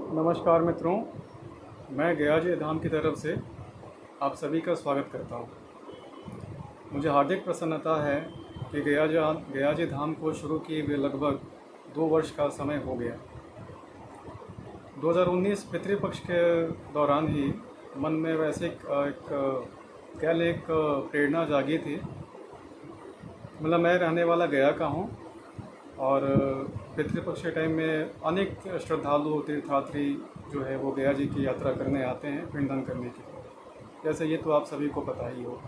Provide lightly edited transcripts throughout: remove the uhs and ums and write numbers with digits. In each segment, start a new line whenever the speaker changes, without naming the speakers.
नमस्कार मित्रों, मैं गयाजी धाम की तरफ से आप सभी का स्वागत करता हूं। मुझे हार्दिक प्रसन्नता है कि गयाजी धाम को शुरू किए हुए लगभग 2 वर्ष का समय हो गया। 2019 पितृपक्ष के दौरान ही मन में वैसे कह लें एक प्रेरणा जागी थी। मतलब मैं रहने वाला गया का हूँ और पितृपक्ष के टाइम में अनेक श्रद्धालु तीर्थयात्री जो है वो गया जी की यात्रा करने आते हैं पिंडदान करने के लिए। जैसे ये तो आप सभी को पता ही हो।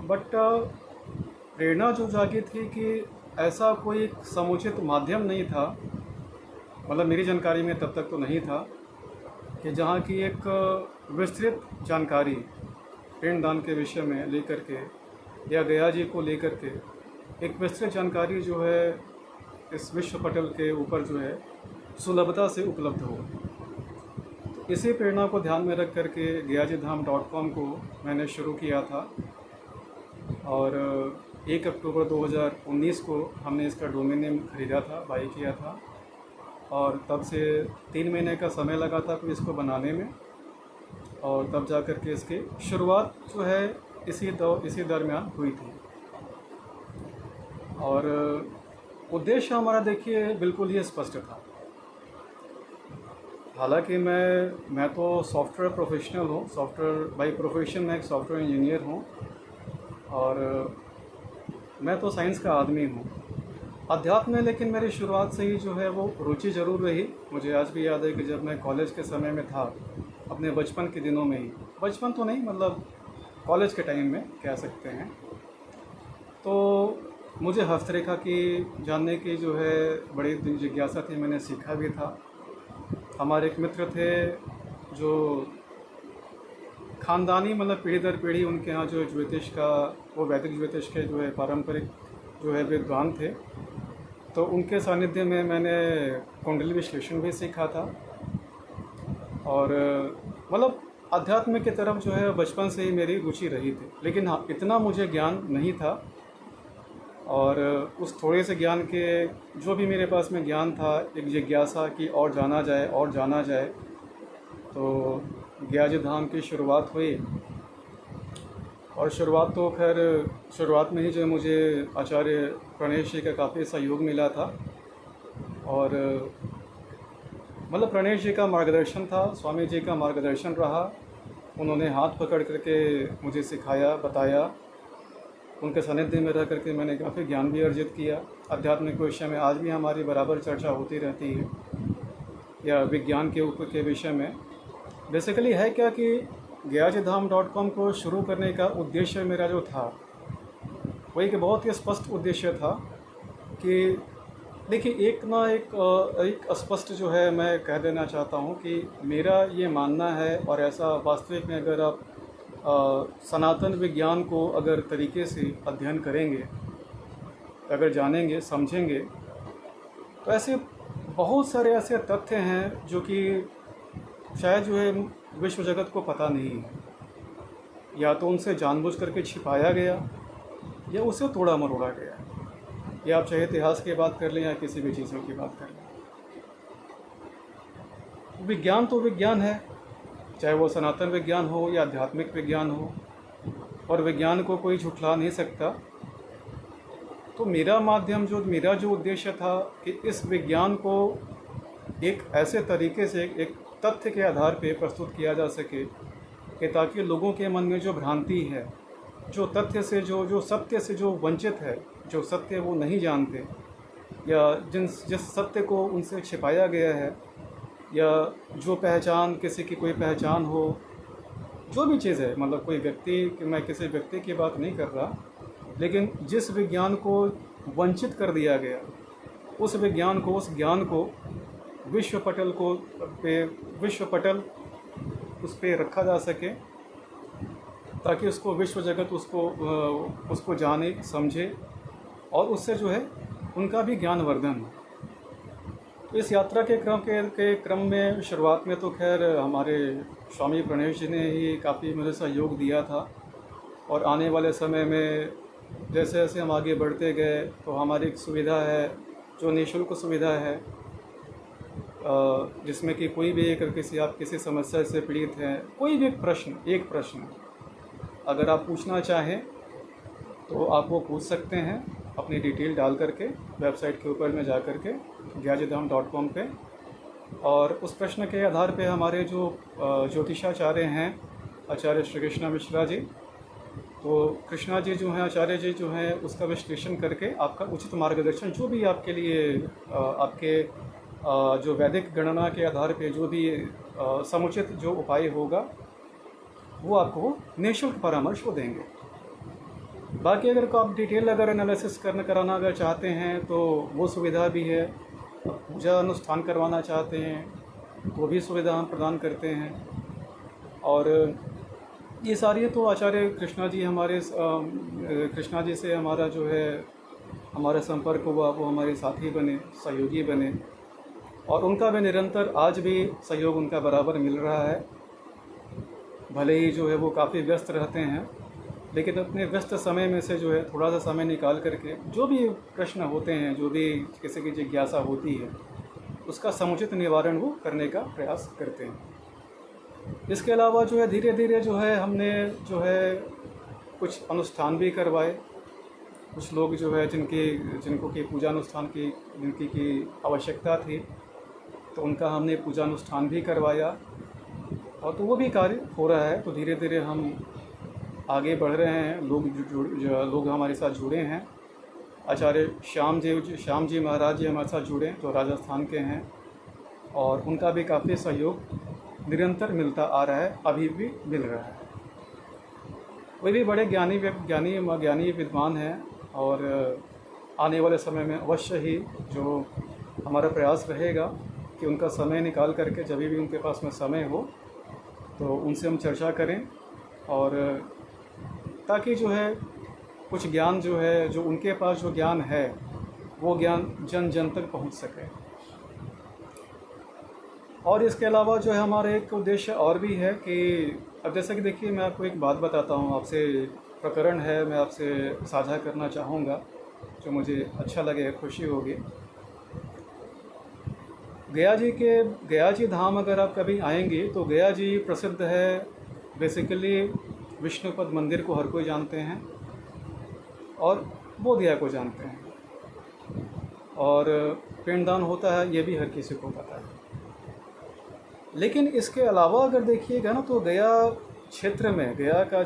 बट प्रेरणा जो जागी थी कि ऐसा कोई समुचित माध्यम नहीं था, मतलब मेरी जानकारी में तब तक तो नहीं था कि जहाँ की एक विस्तृत जानकारी पिंडदान के विषय में लेकर के या गया जी को लेकर के एक विस्तृत जानकारी जो है इस विश्व पटल के ऊपर जो है सुलभता से उपलब्ध हो। तो इसी प्रेरणा को ध्यान में रख करके gayajidham.com को मैंने शुरू किया था और 1 अक्टूबर 2019 को हमने इसका डोमेन नेम खरीदा था, बाई किया था और तब से 3 महीने का समय लगा था फिर इसको बनाने में और तब जा कर के इसकी शुरुआत जो है इसी दरमियान हुई थी। और उद्देश्य हमारा देखिए बिल्कुल ही स्पष्ट था। हालांकि मैं तो सॉफ्टवेयर प्रोफेशनल हूँ, सॉफ्टवेयर बाई प्रोफेशन मैं एक सॉफ्टवेयर इंजीनियर हूँ और मैं तो साइंस का आदमी हूँ। अध्यात्म में लेकिन मेरी शुरुआत से ही जो है वो रुचि ज़रूर रही। मुझे आज भी याद है कि जब मैं कॉलेज के समय में था, अपने बचपन के दिनों में ही, बचपन तो नहीं मतलब कॉलेज के टाइम में कह सकते हैं, तो मुझे हस्तरेखा की जानने की जो है बड़ी जिज्ञासा थी। मैंने सीखा भी था। हमारे एक मित्र थे जो ख़ानदानी मतलब पीढ़ी दर पीढ़ी उनके यहाँ जो ज्योतिष का वो वैदिक ज्योतिष के जो है पारंपरिक जो है विद्वान थे, तो उनके सानिध्य में मैंने कुंडली विश्लेषण भी सीखा था और मतलब अध्यात्म की तरफ जो है बचपन से ही मेरी रुचि रही थी। लेकिन हाँ, इतना मुझे ज्ञान नहीं था और उस थोड़े से ज्ञान के जो भी मेरे पास में ज्ञान था, एक जिज्ञासा कि और जाना जाए, तो गयाजी धाम की शुरुआत हुई। और शुरुआत तो खैर शुरुआत में ही जो मुझे आचार्य प्रणेश जी का काफ़ी सहयोग मिला था और मतलब प्रणेश जी का मार्गदर्शन था, स्वामी जी का मार्गदर्शन रहा। उन्होंने हाथ पकड़ करके मुझे सिखाया, बताया। उनके सानिध्य में रह करके मैंने काफ़ी ज्ञान भी अर्जित किया। आध्यात्मिक विषय में आज भी हमारी बराबर चर्चा होती रहती है या विज्ञान के ऊपर के विषय में। बेसिकली है क्या कि gayajidham.com को शुरू करने का उद्देश्य मेरा जो था वो एक बहुत ही स्पष्ट उद्देश्य था कि देखिए एक स्पष्ट जो है मैं कह देना चाहता हूँ कि मेरा ये मानना है और ऐसा वास्तविक में अगर आप सनातन विज्ञान को अगर तरीके से अध्ययन करेंगे, अगर जानेंगे, समझेंगे, तो ऐसे बहुत सारे ऐसे तथ्य हैं जो कि शायद जो है विश्व जगत को पता नहीं है, या तो उनसे जानबूझ करके छिपाया गया या उसे तोड़ा मरोड़ा गया, या आप चाहे इतिहास की बात कर लें या किसी भी चीज़ों की बात कर लें। विज्ञान तो विज्ञान है, चाहे वो सनातन विज्ञान हो या आध्यात्मिक विज्ञान हो, और विज्ञान को कोई झुठला नहीं सकता। तो मेरा जो उद्देश्य था कि इस विज्ञान को एक ऐसे तरीके से एक तथ्य के आधार पे प्रस्तुत किया जा सके कि ताकि लोगों के मन में जो भ्रांति है, जो तथ्य से जो सत्य से जो वंचित है, जो सत्य वो नहीं जानते, या जिस सत्य को उनसे छिपाया गया है, या जो पहचान किसी की कोई पहचान हो, जो भी चीज़ है, मतलब कोई व्यक्ति, मैं किसी व्यक्ति की बात नहीं कर रहा, लेकिन जिस विज्ञान को वंचित कर दिया गया, उस ज्ञान को विश्व पटल उस पे रखा जा सके ताकि उसको विश्व जगत उसको जाने, समझे और उससे जो है उनका भी ज्ञानवर्धन हो। तो इस यात्रा के क्रम में शुरुआत में तो खैर हमारे स्वामी प्रणेश जी ने ही काफ़ी मुझे सहयोग दिया था और आने वाले समय में जैसे जैसे हम आगे बढ़ते गए तो हमारी एक सुविधा है जो निःशुल्क सुविधा है जिसमें कि कोई भी अगर आप किसी समस्या से पीड़ित हैं, कोई भी एक प्रश्न अगर आप पूछना चाहें तो आप वो पूछ सकते हैं अपनी डिटेल डाल करके वेबसाइट के ऊपर में जा कर के gyajiधाम.com पे। और उस प्रश्न के आधार पे हमारे जो ज्योतिषाचार्य हैं आचार्य श्री कृष्णा मिश्रा जी, तो कृष्णा जी जो हैं आचार्य जी जो हैं उसका विश्लेषण करके आपका उचित मार्गदर्शन जो भी आपके लिए आपके जो वैदिक गणना के आधार पे जो भी समुचित जो उपाय होगा वो आपको निःशुल्क परामर्श वो देंगे। बाकी अगर आप डिटेल अगर एनालिसिस कराना अगर चाहते हैं तो वो सुविधा भी है। पूजा अनुष्ठान करवाना चाहते हैं तो भी सुविधा हम प्रदान करते हैं। और ये सारी तो आचार्य कृष्णा जी हमारे कृष्णा जी से हमारा जो है हमारा संपर्क हुआ, वो हमारे साथी बने, सहयोगी बने और उनका भी निरंतर आज भी सहयोग उनका बराबर मिल रहा है। भले ही जो है वो काफ़ी व्यस्त रहते हैं, लेकिन अपने व्यस्त समय में से जो है थोड़ा सा समय निकाल करके जो भी प्रश्न होते हैं, जो भी किसी की जिज्ञासा होती है, उसका समुचित निवारण वो करने का प्रयास करते हैं। इसके अलावा जो है धीरे धीरे जो है हमने जो है कुछ अनुष्ठान भी करवाए। कुछ लोग जो है जिनको की पूजा अनुष्ठान की आवश्यकता थी तो उनका हमने पूजा अनुष्ठान भी करवाया और तो वो भी कार्य हो रहा है। तो धीरे धीरे हम आगे बढ़ रहे हैं। लोग हमारे साथ जुड़े हैं। आचार्य श्याम जी महाराज जी हमारे साथ जुड़े जो राजस्थान के हैं और उनका भी काफ़ी सहयोग निरंतर मिलता आ रहा है, अभी भी मिल रहा है। वे भी बड़े ज्ञानी विद्वान हैं और आने वाले समय में अवश्य ही जो हमारा प्रयास रहेगा कि उनका समय निकाल करके जब भी उनके पास में समय हो तो उनसे हम चर्चा करें और ताकि जो है कुछ ज्ञान जो है जो उनके पास जो ज्ञान है वो ज्ञान जन जन तक पहुंच सके। और इसके अलावा जो है हमारा एक उद्देश्य और भी है कि अब जैसा कि देखिए मैं आपको एक बात बताता हूँ, आपसे प्रकरण है, मैं आपसे साझा करना चाहूँगा जो मुझे अच्छा लगे, खुशी होगी। गया जी धाम अगर आप कभी आएंगे तो गया जी प्रसिद्ध है। बेसिकली विष्णुपद मंदिर को हर कोई जानते हैं और बोधगया को जानते हैं और पिंडदान होता है ये भी हर किसी को पता है। लेकिन इसके अलावा अगर देखिएगा ना तो गया क्षेत्र में गया का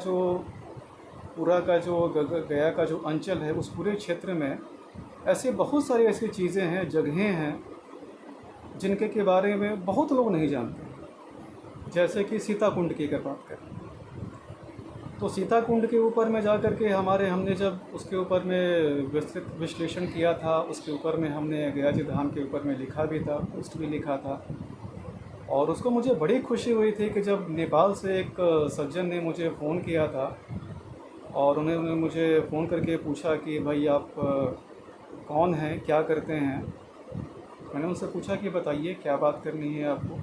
जो अंचल है उस पूरे क्षेत्र में ऐसे बहुत सारी ऐसी चीज़ें हैं, जगहें हैं जिनके के बारे में बहुत लोग नहीं जानते। जैसे कि सीता कुंड की अगर बात करें तो सीता कुंड के ऊपर में जा कर के हमने जब उसके ऊपर में विस्तृत विश्लेषण किया था, उसके ऊपर में हमने गया जी धाम के ऊपर में लिखा भी था, पोस्ट भी लिखा था। और उसको मुझे बड़ी खुशी हुई थी कि जब नेपाल से एक सज्जन ने मुझे फ़ोन किया था और उन्होंने मुझे फ़ोन करके पूछा कि भाई आप कौन हैं, क्या करते हैं। मैंने उनसे पूछा कि बताइए क्या बात करनी है आपको।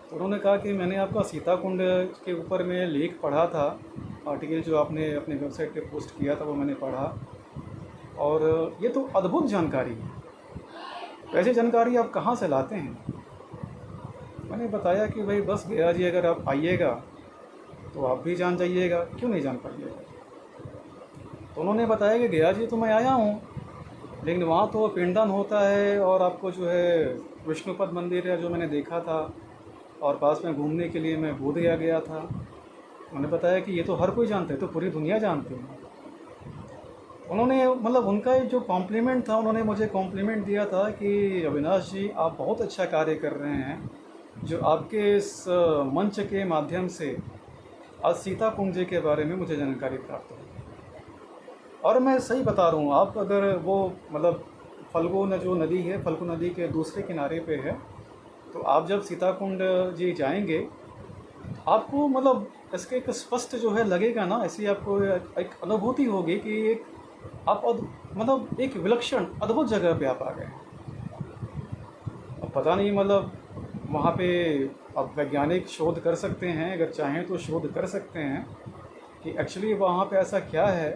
तो उन्होंने कहा कि मैंने आपका सीता कुंड के ऊपर में लेख पढ़ा था, आर्टिकल जो आपने अपने वेबसाइट पे पोस्ट किया था वो मैंने पढ़ा और ये तो अद्भुत जानकारी है। वैसे जानकारी आप कहाँ से लाते हैं? मैंने बताया कि भाई बस गया जी अगर आप आइएगा तो आप भी जान जाइएगा, क्यों नहीं जान पाइएगा। तो उन्होंने बताया कि गया जी तो मैं आया हूँ लेकिन वहाँ तो पिंडदान होता है और आपको जो है विष्णुपद मंदिर है जो मैंने देखा था और पास में घूमने के लिए मैं बोधगया गया था। उन्होंने बताया कि ये तो हर कोई जानता है, तो पूरी दुनिया जानती है। उन्होंने मतलब उनका जो कॉम्प्लीमेंट था, उन्होंने मुझे कॉम्प्लीमेंट दिया था कि अविनाश जी आप बहुत अच्छा कार्य कर रहे हैं, जो आपके इस मंच के माध्यम से आज सीता कुंड जी के बारे में मुझे जानकारी प्राप्त हुई। और मैं सही बता रहा हूँ, आप अगर वो मतलब फल्गु नदी है, फल्गु नदी के दूसरे किनारे पे है, तो आप जब सीता कुंड जी जाएंगे आपको मतलब इसके एक स्पष्ट जो है लगेगा ना, ऐसी आपको एक अनुभूति होगी कि एक आप मतलब एक विलक्षण अद्भुत जगह पे आप आ गए। अब पता नहीं मतलब वहाँ पे आप वैज्ञानिक शोध कर सकते हैं, अगर चाहें तो शोध कर सकते हैं कि एक्चुअली वहाँ पे ऐसा क्या है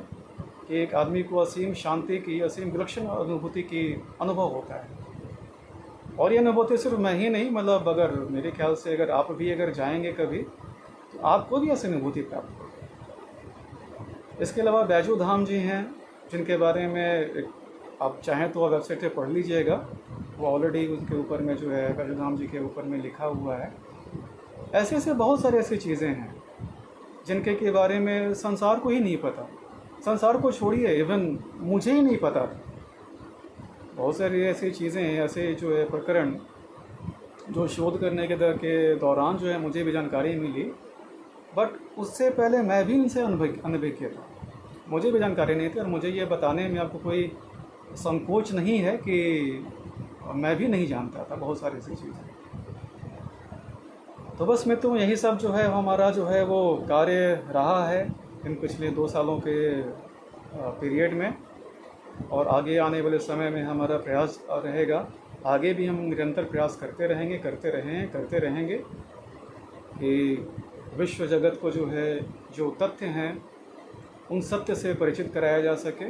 कि एक आदमी को असीम शांति की, असीम विलक्षण अनुभूति की अनुभव होता है। और ये अनुभूति सिर्फ मैं ही नहीं, मतलब अगर मेरे ख्याल से अगर आप भी अगर जाएंगे कभी तो आपको भी ऐसी अनुभूति प्राप्त होगी। इसके अलावा बैजू धाम जी हैं, जिनके बारे में आप चाहें तो वेबसाइट पे पढ़ लीजिएगा, वो ऑलरेडी उनके ऊपर में जो है बैजू धाम जी के ऊपर में लिखा हुआ है। ऐसे ऐसे बहुत सारे ऐसी चीज़ें हैं जिनके के बारे में संसार को ही नहीं पता। संसार को छोड़िए, इवन मुझे ही नहीं पता था। बहुत सारी ऐसी चीज़ें हैं, ऐसे जो है प्रकरण जो शोध करने के दौरान जो है मुझे भी जानकारी मिली, बट उससे पहले मैं भी इनसे अनभिज्ञ था, मुझे भी जानकारी नहीं थी। और मुझे ये बताने में आपको कोई संकोच नहीं है कि मैं भी नहीं जानता था बहुत सारी ऐसी चीज़ें। तो बस मित्रों, यही सब जो है हमारा जो है वो कार्य रहा है इन पिछले 2 सालों के पीरियड में, और आगे आने वाले समय में हमारा प्रयास रहेगा। आगे भी हम निरंतर प्रयास करते रहेंगे कि विश्व जगत को जो है जो तथ्य हैं उन सत्य से परिचित कराया जा सके,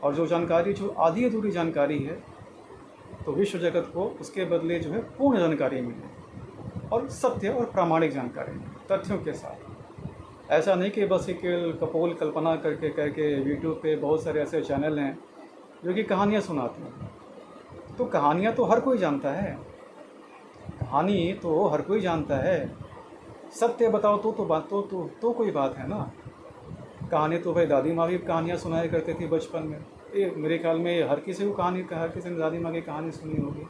और जो जानकारी जो आधी अधूरी जानकारी है तो विश्व जगत को उसके बदले जो है पूर्ण जानकारी मिले, और सत्य और प्रामाणिक जानकारी तथ्यों के साथ। ऐसा नहीं कि बस एक कपोल कल्पना करके यूट्यूब पे बहुत सारे ऐसे चैनल हैं जो कि कहानियाँ सुनाते हैं। तो कहानियाँ तो हर कोई जानता है, कहानी तो हर कोई जानता है। सत्य बताओ तो बात तो कोई बात है ना। कहानी तो भाई दादी माँ भी कहानियाँ सुनाया करते थी बचपन में। ये मेरे ख्याल में हर किसी ने दादी माँ की कहानी सुनी होगी।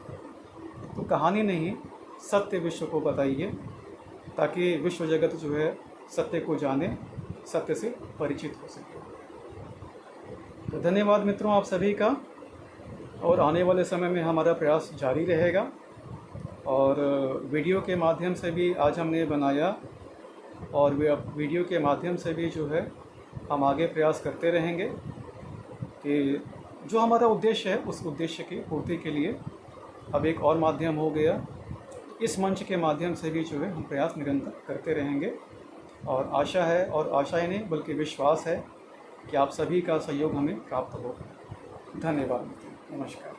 तो कहानी नहीं, सत्य विश्व को बताइए, ताकि विश्व जगत जो है सत्य को जाने, सत्य से परिचित हो सके। तो धन्यवाद मित्रों आप सभी का, और आने वाले समय में हमारा प्रयास जारी रहेगा। और वीडियो के माध्यम से भी आज हमने बनाया, और वीडियो के माध्यम से भी जो है हम आगे प्रयास करते रहेंगे कि जो हमारा उद्देश्य है उस उद्देश्य की पूर्ति के लिए अब एक और माध्यम हो गया। इस मंच के माध्यम से भी जो है हम प्रयास निरंतर करते रहेंगे, और आशा है, और आशा ही नहीं बल्कि विश्वास है कि आप सभी का सहयोग हमें प्राप्त होगा। धन्यवाद, नमस्कार।